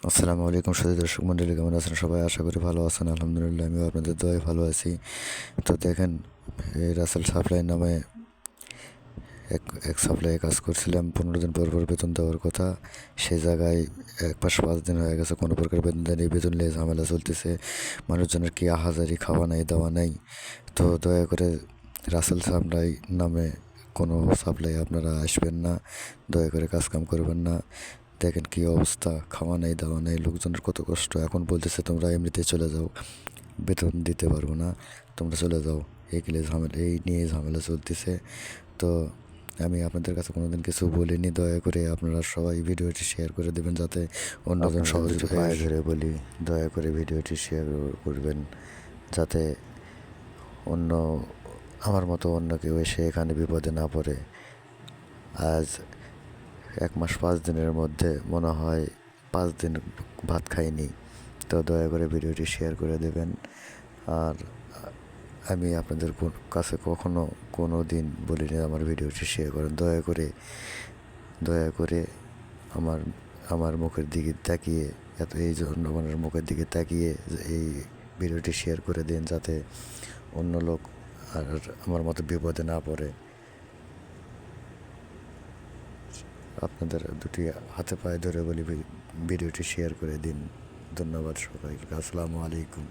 আসসালামু আলাইকুম সুধী দর্শক মণ্ডলী, কেমন আছেন সবাই? আশা করি ভালো আছেন। আলহামদুলিল্লাহ, আমিও আপনাদের দোয়ায় ভালো আছি। তো দেখেন, এই রাসেল সাপ্লাই নামে এক এক সাপ্লাইয়ে কাজ করছিলাম। 15 দিন পর পর বেতন দেওয়ার কথা, সে জায়গায় 1 মাস 5 দিন হয়ে গেছে, কোনো প্রকার বেতন দেয়নি। বেতন নিয়ে ঝামেলা চলতেছে, মানুষজনের কি আহাজারি, খাওয়া নাই দাওয়া নাই। তো দয়া করে রাসেল সাপ্লাই নামে কোনো সাপ্লাই আপনারা আসবেন না, দয়া করে কাজকাম করবেন না। দেখেন কি অবস্থা, খাওয়া নেই দাওয়া নেই, লোকজনের কত কষ্ট। এখন বলতেছে তোমরা এমনিতেই চলে যাও, বেতন দিতে পারবো না, তোমরা চলে যাও। এই নিয়ে ঝামেলা চলতেছে। তো আমি আপনাদের কাছে কোনোদিন কিছু বলিনি। দয়া করে আপনারা সবাই ভিডিওটি শেয়ার করে দেবেন, যাতে অন্যজন সহজে পায়ে ধরে বলি, দয়া করে ভিডিওটি শেয়ার করবেন, যাতে অন্য আমার মতো অন্য কেউ এসে এখানে বিপদে না পড়ে। আজ 1 মাস 5 দিনের মধ্যে মনে হয় 5 দিন ভাত খাইনি। তো দয়া করে ভিডিওটি শেয়ার করে দেবেন। আর আমি আপনাদের কাছে কখনো কোনো দিন বলিনি আমার ভিডিওটি শেয়ার করেন। দয়া করে আমার আমার মুখের দিকে তাকিয়ে, এই জনগণের মুখের দিকে তাকিয়ে এই ভিডিওটি শেয়ার করে দিন, যাতে অন্য লোক আর আমার মতো বিপদে না পড়ে। আপনাদের দুটি হাতে পায়ে ধরে বলি, ভিডিওটি শেয়ার করে দিন। ধন্যবাদ সবাইকে। আসসালামু আলাইকুম।